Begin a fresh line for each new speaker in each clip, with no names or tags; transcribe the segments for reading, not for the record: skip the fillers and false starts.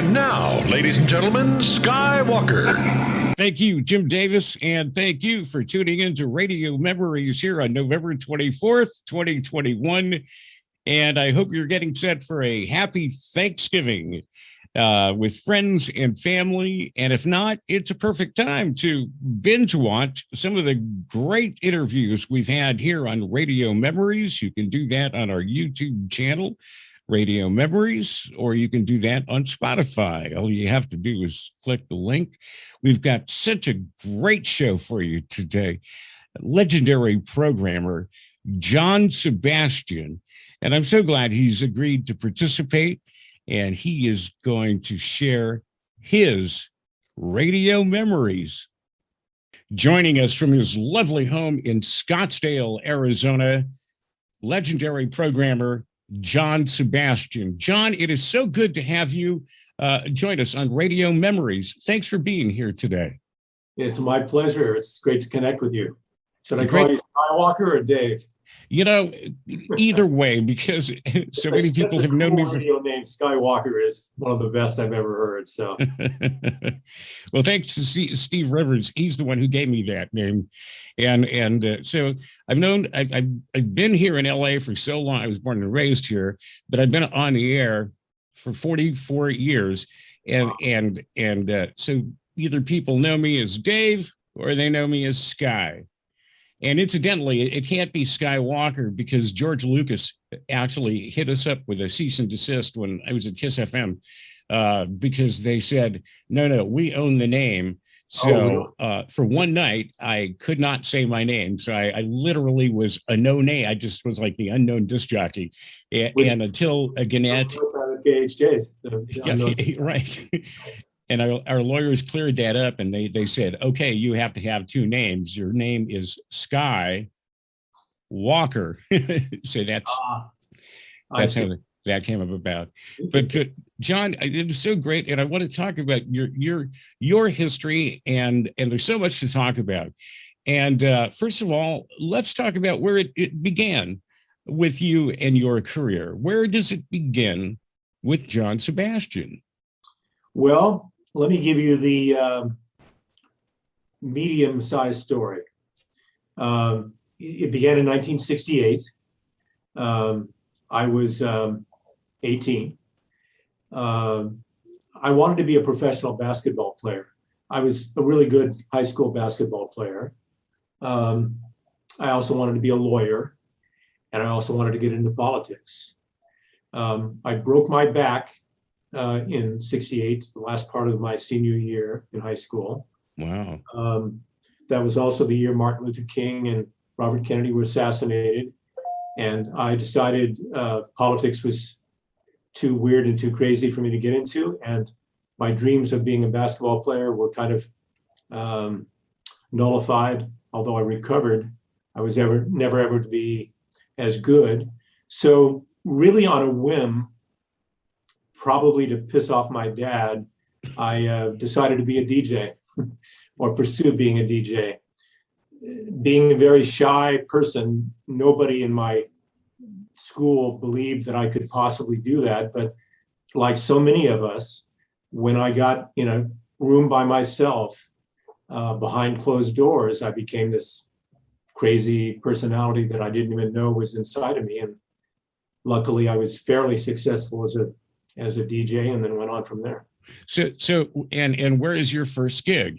And now, ladies and gentlemen, Skywalker.
Thank you, Jim Davis, and thank you for tuning into Radio Memories here on November 24th, 2021. And I hope you're getting set for a happy Thanksgiving with friends and family. And if not, it's a perfect time to binge watch some of the great interviews we've had here on Radio Memories. You can do that on our YouTube channel, Radio Memories, or you can do that on Spotify. All you have to do is click the link. We've got such a great show for you today. Legendary programmer John Sebastian, and I'm so glad he's agreed to participate, and he is going to share his radio memories. Joining us from his lovely home in Scottsdale, Arizona, legendary programmer John Sebastian. John, it is so good to have you join us on Radio Memories. Thanks for being here today.
It's my pleasure. It's great to connect with you. Should I call you Skywalker or Dave?
You know, either way, because so many people have known me.
Radio name Skywalker is one of the best I've ever heard. So,
well, thanks to Steve Rivers. He's the one who gave me that name, and so I've been here in LA for so long. I was born and raised here, but I've been on the air for 44 years, and so either people know me as Dave or they know me as Sky. And incidentally, it can't be Skywalker because George Lucas actually hit us up with a cease and desist when I was at Kiss FM because they said, no, we own the name. So for one night, I could not say my name. So I literally was a no name. I just was like the unknown disc jockey. And until Gannett. Right. And our lawyers cleared that up, and they said, okay, you have to have two names. Your name is Sky Walker. So that's how that came up about. But John, it was so great, and I want to talk about your history, and there's so much to talk about. And first of all, let's talk about where it began with you and your career. Where does it begin with John Sebastian?
Well, let me give you the medium-sized story. It began in 1968. I was 18. I wanted to be a professional basketball player. I was a really good high school basketball player. I also wanted to be a lawyer, and I also wanted to get into politics. I broke my back in 68, the last part of my senior year in high school.
Wow.
That was also the year Martin Luther King and Robert Kennedy were assassinated. And I decided politics was too weird and too crazy for me to get into. And my dreams of being a basketball player were kind of nullified. Although I recovered, I was never ever to be as good. So really on a whim, probably to piss off my dad, I decided to be a DJ or pursue being a DJ. Being a very shy person, nobody in my school believed that I could possibly do that. But like so many of us, when I got in a room by myself, behind closed doors, I became this crazy personality that I didn't even know was inside of me. And luckily, I was fairly successful as a DJ, and then went on from there.
So and where is your first gig?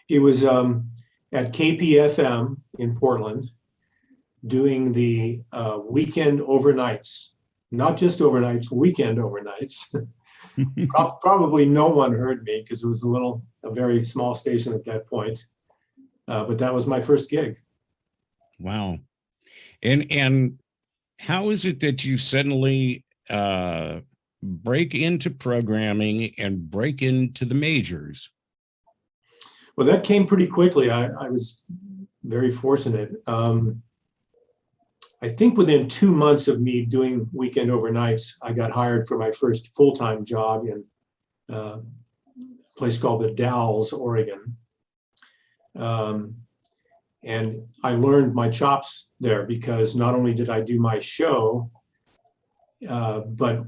It was at KPFM in Portland, doing the weekend overnights, not just overnights, weekend overnights. Probably no one heard me because it was a very small station at that point. But that was my first gig.
Wow. And how is it that you suddenly break into programming and break into the majors?
Well, that came pretty quickly. I was very fortunate. I think within 2 months of me doing weekend overnights, I got hired for my first full-time job in a place called the Dalles, Oregon. And I learned my chops there because not only did I do my show, but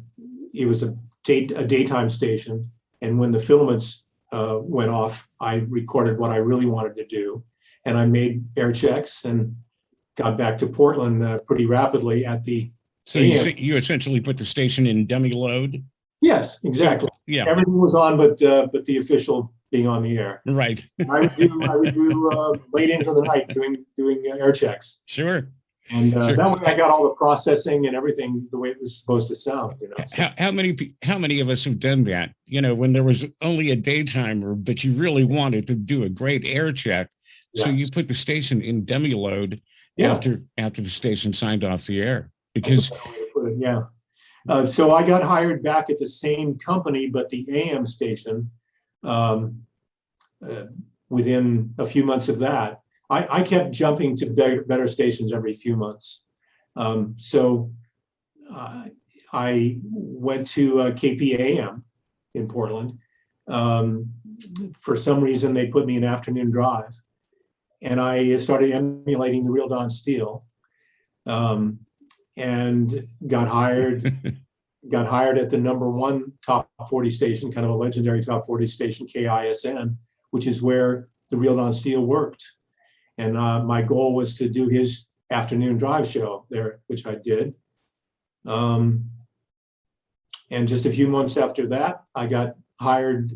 it was a a daytime station. And when the filaments went off, I recorded what I really wanted to do. And I made air checks and got back to Portland pretty rapidly at the
So you essentially put the station in dummy load?
Yes, exactly.
So, yeah.
Everything was on, but the official being on the air.
Right.
I would do late into the night doing air checks.
Sure.
And
Sure.
that way I got all the processing and everything the way it was supposed to sound. So.
How many of us have done that? When there was only a daytimer, but you really wanted to do a great air check, so you put the station in dummy load after the station signed off the air. Because
so I got hired back at the same company, but the AM station. Within a few months of that, I kept jumping to better stations every few months. So I went to KPAM in Portland. For some reason, they put me in afternoon drive, and I started emulating the Real Don Steele, and got hired at the #1 top 40 station, kind of a legendary top 40 station, KISN, which is where the Real Don Steele worked. And my goal was to do his afternoon drive show there, which I did. And just a few months after that, I got hired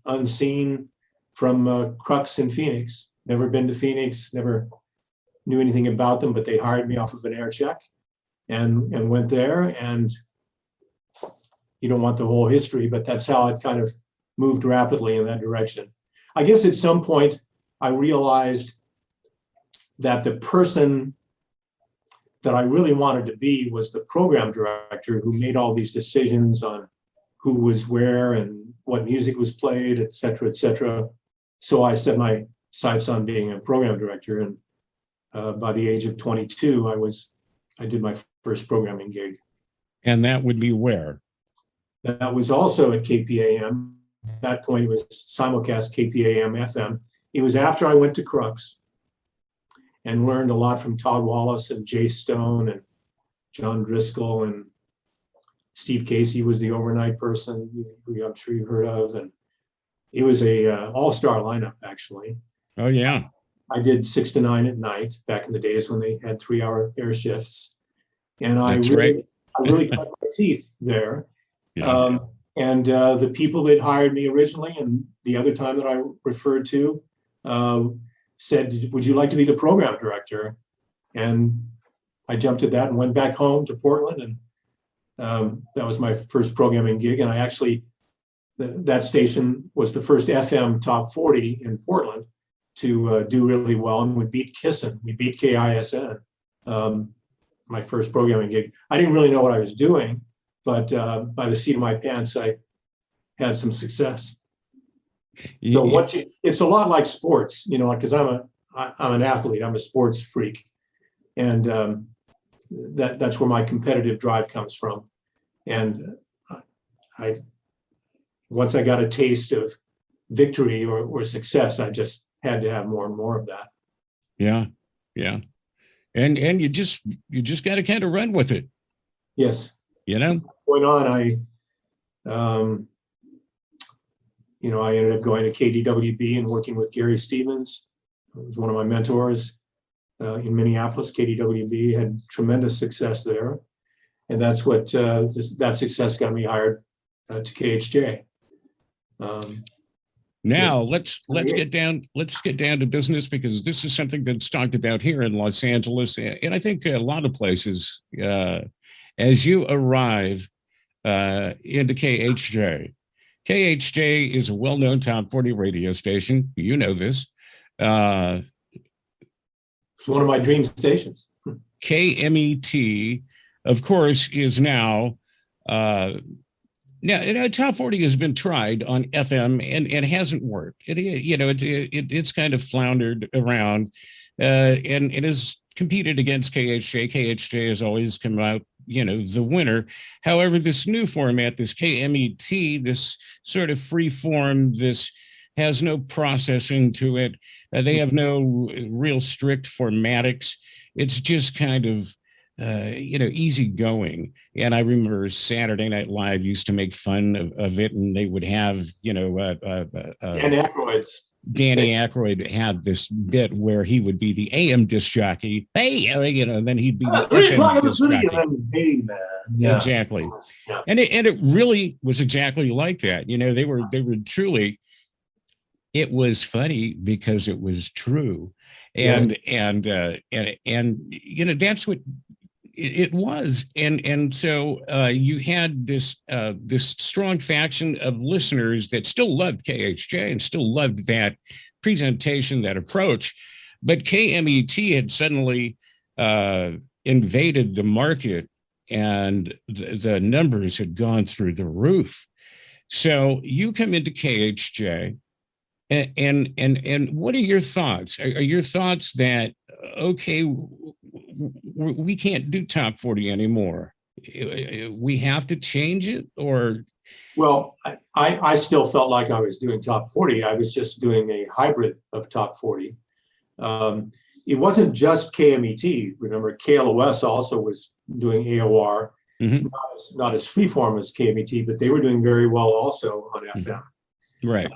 unseen from Crux in Phoenix. Never been to Phoenix, never knew anything about them, but they hired me off of an air check and went there. And you don't want the whole history, but that's how it kind of moved rapidly in that direction. I guess at some point I realized that the person that I really wanted to be was the program director who made all these decisions on who was where and what music was played, et cetera, et cetera. So I set my sights on being a program director. And by the age of 22, I did my first programming gig.
And that would be where?
That was also at KPAM. At that point, it was simulcast KPAM FM. It was after I went to Crux and learned a lot from Todd Wallace and Jay Stone and John Driscoll, and Steve Casey was the overnight person, who I'm sure you've heard of. And it was a all-star lineup, actually.
Oh, yeah.
I did 6 to 9 at night back in the days when they had 3-hour air shifts. And I really cut my teeth there. Yeah. And the people that hired me originally and the other time that I referred to said, would you like to be the program director? And I jumped at that and went back home to Portland. And that was my first programming gig. And I actually, that station was the first FM top 40 in Portland to do really well. And we beat Kissin. We beat KISN, my first programming gig. I didn't really know what I was doing, but by the seat of my pants, I had some success. So it's a lot like sports, because I'm an athlete, I'm a sports freak, and that's where my competitive drive comes from. And once I got a taste of victory or success, I just had to have more and more of that.
Yeah, yeah, and you just got to kind of run with it.
Yes. Going on, I ended up going to KDWB and working with Gary Stevens, who was one of my mentors in Minneapolis. KDWB had tremendous success there, and that's what that success got me hired to KHJ.
Now let's get down to business, because this is something that's talked about here in Los Angeles, and I think a lot of places. As you arrive into KHJ. KHJ is a well-known top 40 radio station. You know this.
It's one of my dream stations.
KMET, of course, is now top 40 has been tried on FM and it hasn't worked. It's kind of floundered around and it has competed against KHJ. KHJ has always come out the winner. However, this new format, this KMET, this sort of free form, this has no processing to it. They have no real strict formatics. It's just kind of easygoing. And I remember Saturday Night Live used to make fun of it, and they would have,
And Aykroyd's.
Danny Aykroyd had this bit where he would be the AM disc jockey. Hey, and then he'd be the
3 o'clock in
FM
the
disc
city,
jockey.
and then, hey, man. Yeah.
Exactly.
Yeah.
And it really was exactly like that. They were truly, it was funny because it was true. And that's what it was. And so you had this strong faction of listeners that still loved KHJ and still loved that presentation, that approach. But KMET had suddenly invaded the market, and the numbers had gone through the roof. So you come into KHJ, and what are your thoughts? Are your thoughts that, okay, we can't do top 40 anymore, we have to change it? Or
well, I still felt like I was doing top 40. I was just doing a hybrid of top 40. It wasn't just KMET. Remember, KLOS also was doing AOR, not as freeform as KMET, but they were doing very well also on FM.
Right.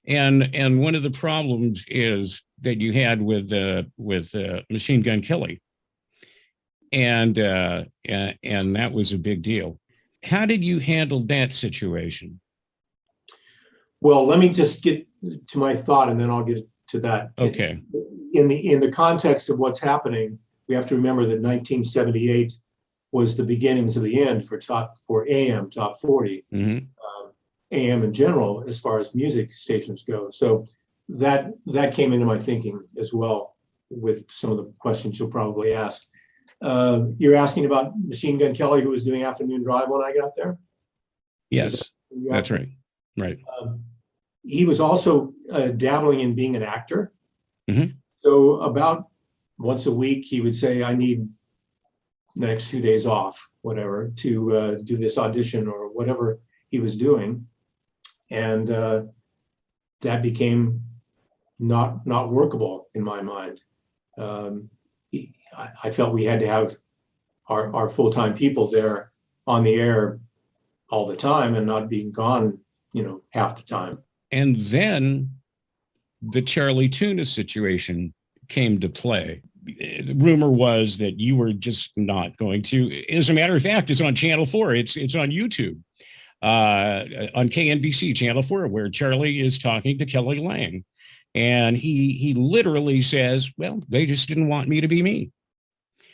And one of the problems is that you had with Machine Gun Kelly, and that was a big deal. How did you handle that situation?
Well, let me just get to my thought, and then I'll get to that.
Okay.
In the context of what's happening, we have to remember that 1978 was the beginnings of the end for AM top 40, AM in general, as far as music stations go. So that came into my thinking as well with some of the questions you'll probably ask. You're asking about Machine Gun Kelly, who was doing Afternoon Drive when I got there?
Yes, that's right. Right.
He was also dabbling in being an actor.
Mm-hmm.
So about once a week, he would say, I need the next 2 days off, whatever, to do this audition or whatever he was doing. And that became not workable in my mind. I felt we had to have our full-time people there on the air all the time and not being gone, half the time.
And then the Charlie Tuna situation came to play. The rumor was that you were just not going to. As a matter of fact, it's on Channel 4. It's on YouTube, on KNBC Channel 4, where Charlie is talking to Kelly Lang. And he literally says, well, they just didn't want me to be me.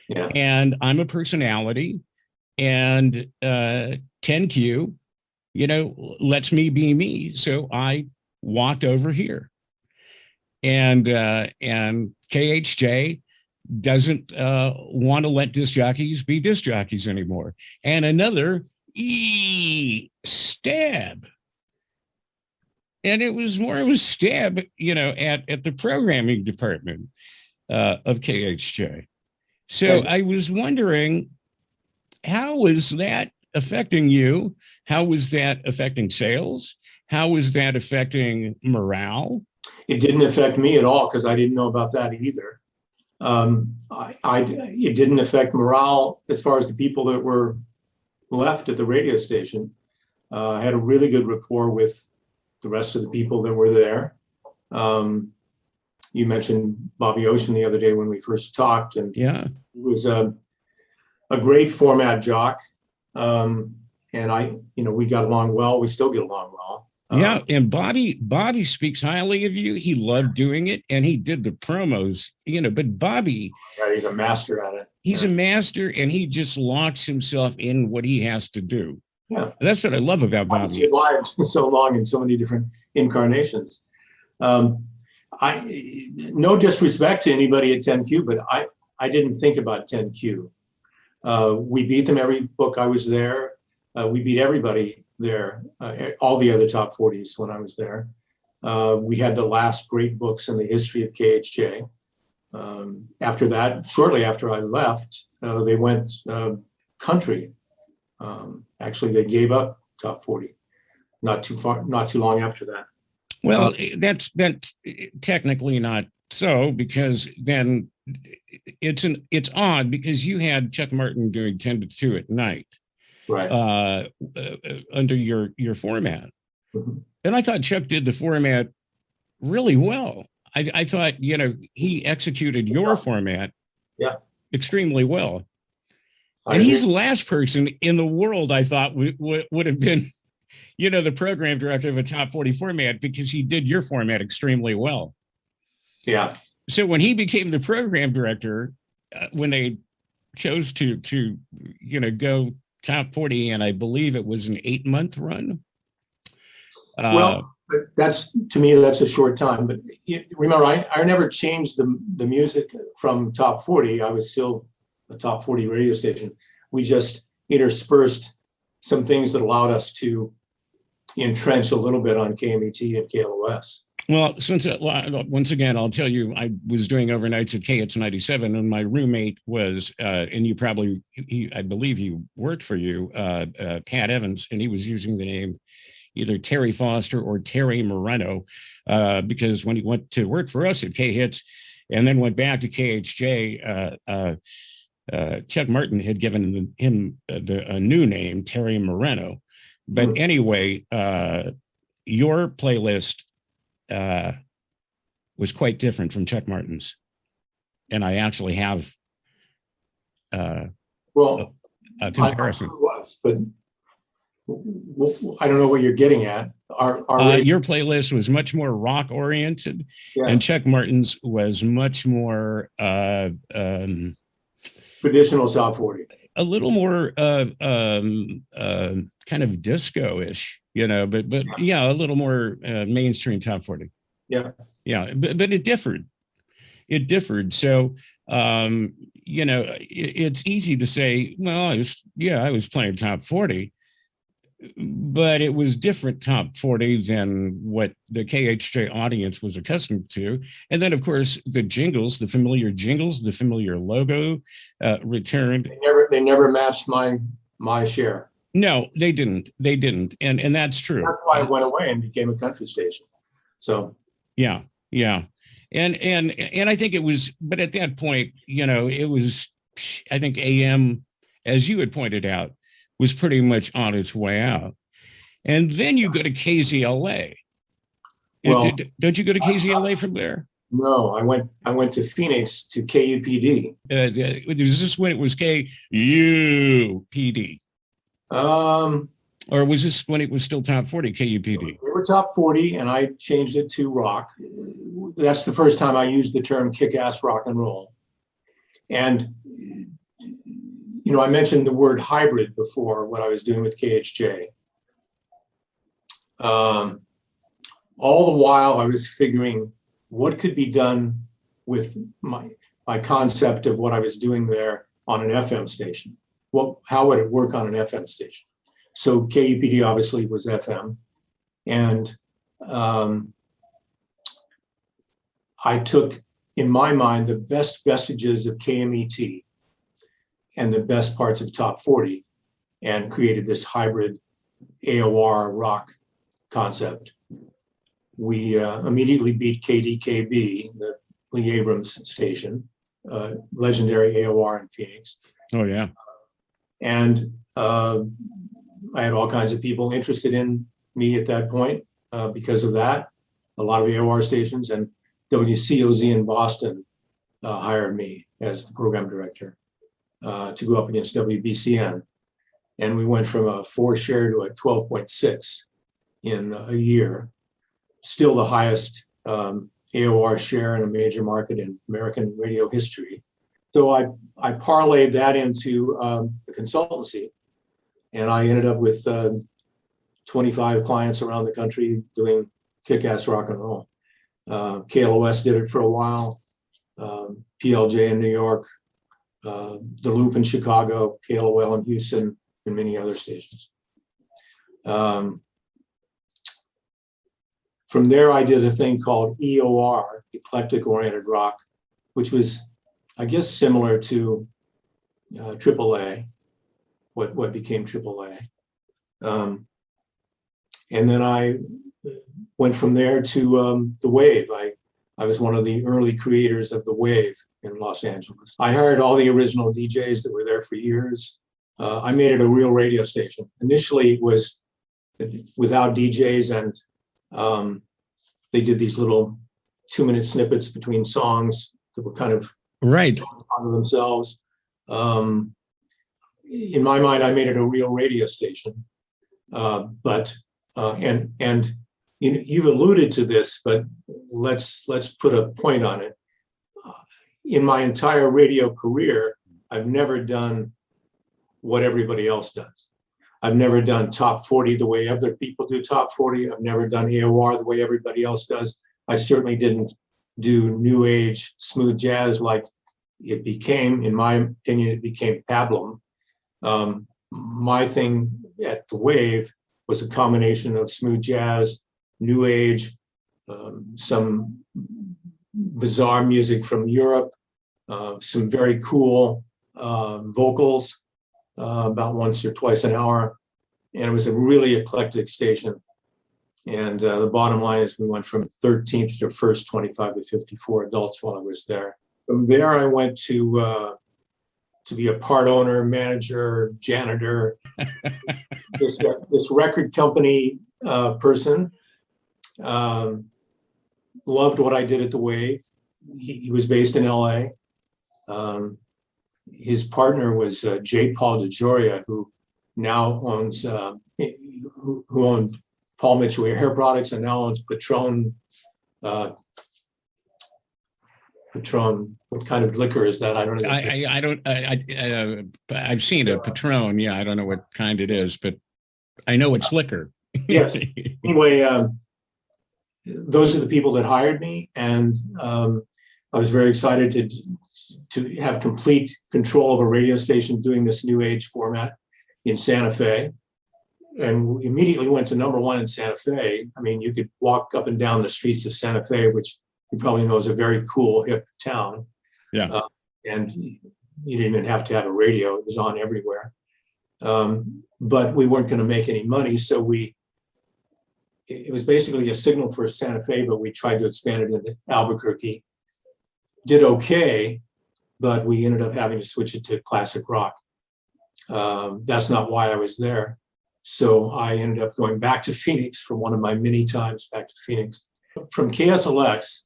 Yeah.
And I'm a personality, and 10Q, lets me be me. So I walked over here. And KHJ doesn't want to let disc jockeys be disc jockeys anymore. And another stab. And it was more of a stab, at the programming department of KHJ. So
Yes.
I was wondering, how was that affecting you? How was that affecting sales? How was that affecting morale?
It didn't affect me at all because I didn't know about that either. It didn't affect morale as far as the people that were left at the radio station. I had a really good rapport with the rest of the people that were there. You mentioned Bobby Ocean the other day when we first talked, and
Yeah.
he was a great format jock. And we got along well. We still get along well.
Yeah, and Bobby speaks highly of you. He loved doing it, and he did the promos, but Bobby,
Right, he's a master at it.
he's a master, and he just locks himself in what he has to do.
Yeah.
That's what I love about
I've
Bobby.
survived so long in so many different incarnations. No disrespect to anybody at 10Q, but I didn't think about 10Q. We beat them every book I was there. We beat everybody there, all the other top 40s when I was there. We had the last great books in the history of KHJ. After that, shortly after I left, they went country. Actually, they gave up top 40 not too long after that.
Well, that's technically not so, because then it's odd because you had Chuck Martin doing 10 to 2 at night,
Right.
under your format.
Mhm.
And I thought Chuck did the format really well. I thought, he executed your format
Yeah.
extremely well.
I
And he's
agree.
the last person in the world I thought would have been, the program director of a top 40 format, because he did your format extremely well.
Yeah.
So when he became the program director, when they chose to go top 40, and I believe it was an 8-month run.
Well, that's, to me, that's a short time. But remember, I never changed the music from top 40. I was still a top 40 radio station. We just interspersed some things that allowed us to entrench a little bit on KMET and KLOS.
Well, once again, I'll tell you, I was doing overnights at KHITS 97, and my roommate was, and I believe he worked for you, Pat Evans, and he was using the name either Terry Foster or Terry Moreno, because when he went to work for us at KHITS and then went back to KHJ, Chuck Martin had given him a new name, Terry Moreno. But anyway, your playlist was quite different from Chuck Martin's, and I actually have a comparison.
But I don't know what you're getting at.
Your playlist was much more rock oriented, and Chuck Martin's was much more
traditional top 40.
A little more kind of disco-ish, but a little more mainstream top 40.
Yeah.
But it differed. So it's easy to say, well, I was playing top 40, but it was different top 40 than what the KHJ audience was accustomed to. And then, of course, the familiar jingles, the familiar logo returned.
They never matched my share.
No, they didn't. And that's true.
That's why it went away and became a country station. So
yeah. And I think it was, but at that point, it was, I think AM, as you had pointed out, was pretty much on its way out. And then you go to KZLA. Well, don't you go to KZLA from there?
No, I went to Phoenix to KUPD.
Was this when it was KUPD? Or was this when it was still top 40, KUPD?
They were top 40, and I changed it to rock. That's the first time I used the term kick-ass rock and roll. And I mentioned the word hybrid before, what I was doing with KHJ. All the while I was figuring what could be done with my concept of what I was doing there on an FM station. How would it work on an FM station? So KUPD obviously was FM. And I took, in my mind, the best vestiges of KMET and the best parts of top 40 and created this hybrid AOR rock concept. We immediately beat KDKB, the Lee Abrams station, legendary AOR in Phoenix.
Oh, yeah.
And I had all kinds of people interested in me at that point because of that. A lot of AOR stations, and WCOZ in Boston hired me as the program director to go up against WBCN. And we went from a 4 share to a 12.6 in a year. Still the highest AOR share in a major market in American radio history. So I parlayed that into a consultancy, and I ended up with 25 clients around the country doing kick-ass rock and roll. KLOS did it for a while, PLJ in New York, The Loop in Chicago, KLOL in Houston, and many other stations. From there, I did a thing called EOR, Eclectic Oriented Rock, which was, I guess, similar to AAA, what became AAA. And then I went from there to the Wave. I was one of the early creators of the Wave in Los Angeles. I hired all the original DJs that were there for years. I made it a real radio station. Initially, it was without DJs, and they did these little 2-minute snippets between songs that were kind of
right
onto themselves. In my mind, I made it a real radio station. But you've alluded to this, but let's put a point on it. In my entire radio career, I've never done what everybody else does. I've never done top 40 the way other people do top 40. I've never done AOR the way everybody else does. I certainly didn't do new age smooth jazz like it became, in my opinion, it became pablum. My thing at the Wave was a combination of smooth jazz, new age, some bizarre music from Europe, some very cool vocals about once or twice an hour. And it was a really eclectic station. And the bottom line is we went from 13th to first 25 to 54 adults while I was there. From there, I went to be a part owner, manager, janitor, this record company person. Loved what I did at the Wave. He was based in LA. His partner was J. Paul DeJoria, who now owns, who owned Paul Mitchell Hair Products and now owns Patron. Patron, what kind of liquor is that? I don't know.
I've seen a Patron. Yeah, I don't know what kind it is, but I know it's liquor.
Yes. Anyway, those are the people that hired me, and I was very excited to have complete control of a radio station doing this new age format in Santa Fe. And we immediately went to #1 in Santa Fe. I mean, you could walk up and down the streets of Santa Fe, which you probably know is a very cool, hip town.
Yeah.
And you didn't even have to have a radio. It was on everywhere. But we weren't going to make any money. So it was basically a signal for Santa Fe, but we tried to expand it into Albuquerque. Did okay, but we ended up having to switch it to classic rock. That's not why I was there. So I ended up going back to Phoenix for one of my many times back to Phoenix. From KSLX,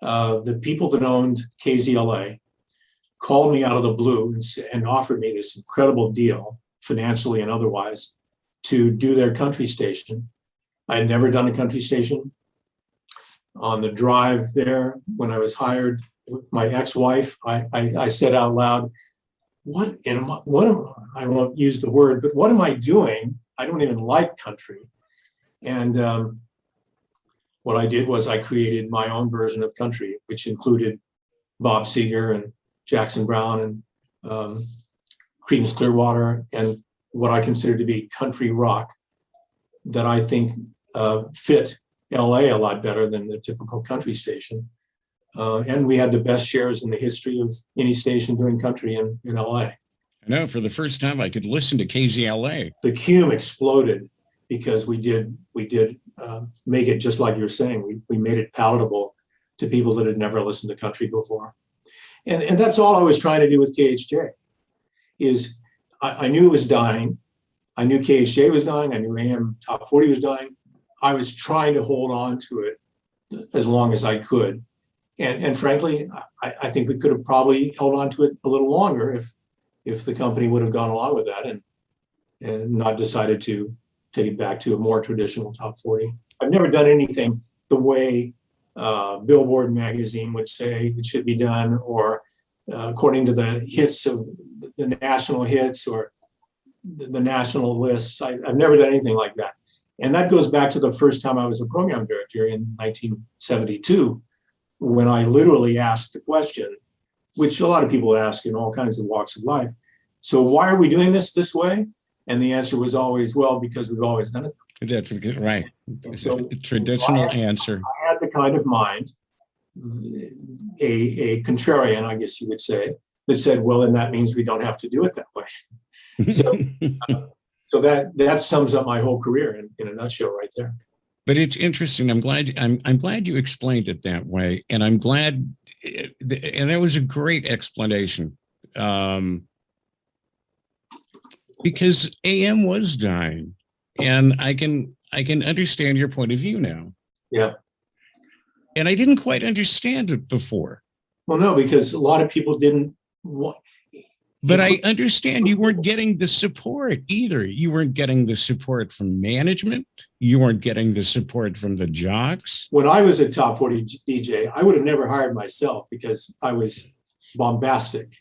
the people that owned KZLA called me out of the blue and offered me this incredible deal, financially and otherwise, to do their country station. I had never done a country station. On the drive there, when I was hired with my ex-wife, I said out loud, I won't use the word, but what am I doing? I don't even like country. And what I did was I created my own version of country, which included Bob Seger and Jackson Browne and Creedence Clearwater, and what I consider to be country rock that I think fit LA a lot better than the typical country station. And we had the best shares in the history of any station doing country in LA.
I know, for the first time I could listen to KZLA.
The cume exploded because we did make it just like you're saying. We made it palatable to people that had never listened to country before. And that's all I was trying to do with KHJ. Is I knew it was dying. I knew KHJ was dying. I knew AM Top 40 was dying. I was trying to hold on to it as long as I could. And frankly, I think we could have probably held on to it a little longer if the company would have gone along with that and not decided to take it back to a more traditional top 40. I've never done anything the way Billboard magazine would say it should be done, or according to the hits of the national hits or the national lists. I've never done anything like that. And that goes back to the first time I was a program director in 1972, when I literally asked the question, which a lot of people ask in all kinds of walks of life. So why are we doing this way? And the answer was always, well, because we've always done it.
That's right.
And so
traditional answer. I
had the kind of mind, a contrarian, I guess you would say, that said, well, then that means we don't have to do it that way. So that sums up my whole career in a nutshell right there.
But it's interesting. I'm glad you explained it that way, and I'm glad. And that was a great explanation, because AM was dying, and I can understand your point of view now.
Yeah.
And I didn't quite understand it before.
Well, no, because a lot of people didn't want.
But I understand you weren't getting the support either. You weren't getting the support from management. You weren't getting the support from the jocks.
When I was a top 40 DJ, I would have never hired myself because I was bombastic.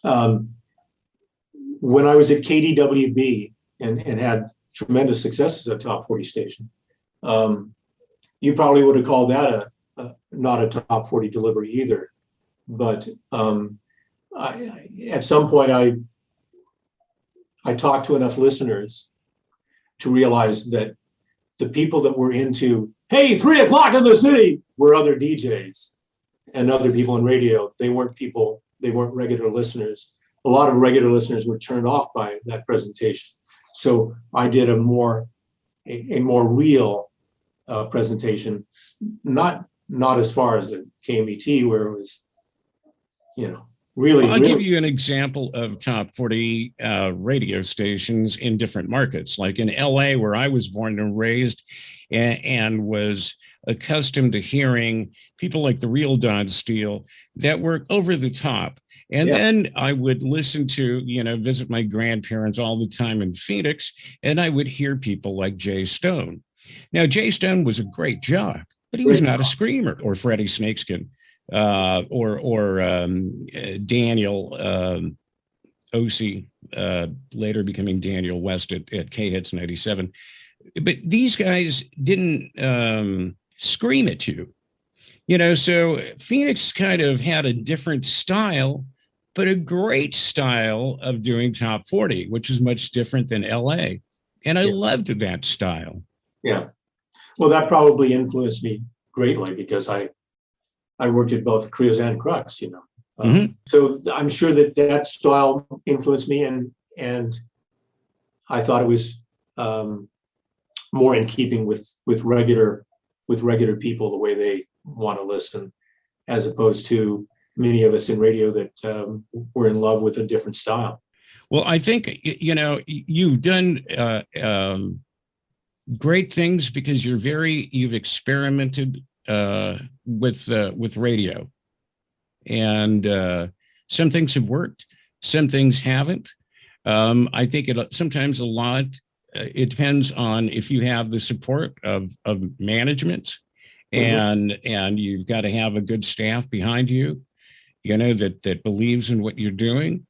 When I was at KDWB and had tremendous success as a top 40 station, you probably would have called that not a top 40 delivery either. But at some point, I talked to enough listeners to realize that the people that were into, hey, 3 o'clock in the city, were other DJs and other people in radio. They weren't regular listeners. A lot of regular listeners were turned off by that presentation. So I did a more real presentation, not as far as the KMET, where it was, really.
I'll give you an example of top 40 radio stations in different markets, like in LA, where I was born and raised, and was accustomed to hearing people like the Real Don Steele that were over the top. And then I would listen to, visit my grandparents all the time in Phoenix, and I would hear people like Jay Stone. Now, Jay Stone was a great jock, but he was not a screamer, or Freddie Snakeskin. Or Daniel O.C., later becoming Daniel West at K-Hits 97. But these guys didn't scream at you, so Phoenix kind of had a different style, but a great style of doing top 40, which is much different than L.A. And I loved that style. Yeah.
Well, that probably influenced me greatly because I worked at both Krios and Crux, So I'm sure that style influenced me, and I thought it was more in keeping with regular people, the way they want to listen, as opposed to many of us in radio that were in love with a different style.
Well, I think you've done great things because you've experimented with radio, and some things have worked, some things haven't. I think sometimes a lot. It depends on if you have the support of management, and you've got to have a good staff behind you, that believes in what you're doing,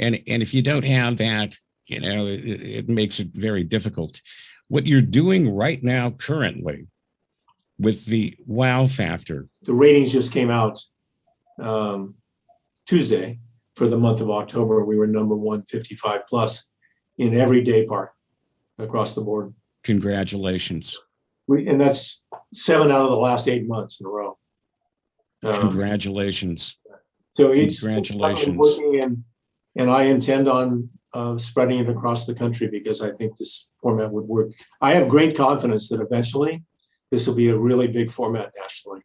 and if you don't have that, it makes it very difficult. What you're doing right now, currently, with the wow factor.
The ratings just came out Tuesday for the month of October. We were number 155 plus in every day part across the board.
Congratulations.
And that's 7 out of the last 8 months in a row.
Congratulations.
So it's
working,
and I intend on spreading it across the country because I think this format would work. I have great confidence that eventually this will be a really big format nationally.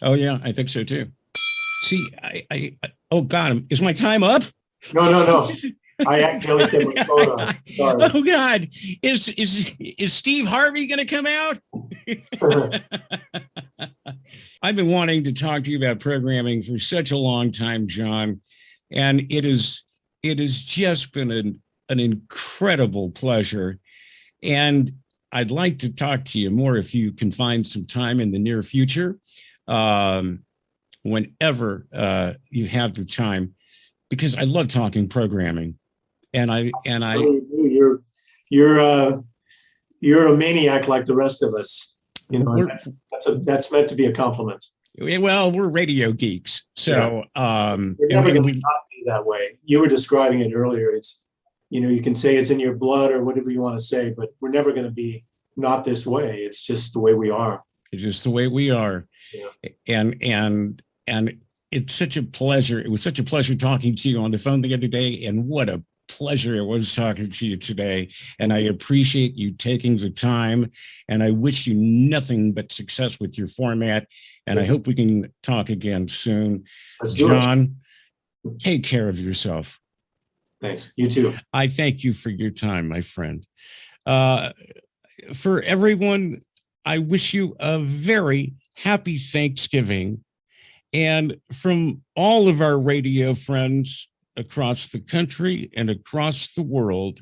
Oh yeah, I think so too. See, I oh God, is my time up?
No. I accidentally kept my phone on. Sorry.
Oh God, is Steve Harvey going to come out? I've been wanting to talk to you about programming for such a long time, John, and it has just been an incredible pleasure. And I'd like to talk to you more if you can find some time in the near future, whenever you have the time, because I love talking programming,
you're a maniac like the rest of us. That's meant to be a compliment.
Well, we're radio geeks, so
we're never going to not be that way. You were describing it earlier. It's you can say it's in your blood or whatever you want to say, but we're never going to be not this way. It's just the way we are.
It's just the way we are. Yeah. And it's such a pleasure. It was such a pleasure talking to you on the phone the other day. And what a pleasure it was talking to you today. And I appreciate you taking the time. And I wish you nothing but success with your format. And I hope we can talk again soon. John, take care of yourself.
Thanks. You too.
I thank you for your time, my friend. For everyone, I wish you a very happy Thanksgiving. And from all of our radio friends across the country and across the world,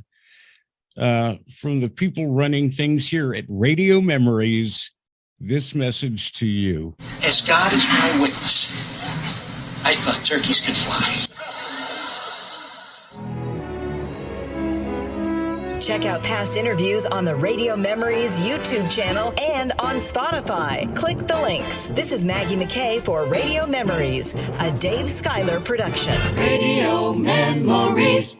from the people running things here at Radio Memories, this message to you.
As God is my witness, I thought turkeys could fly.
Check out past interviews on the Radio Memories YouTube channel and on Spotify. Click the links. This is Maggie McKay for Radio Memories, a Dave Schuyler production.
Radio Memories.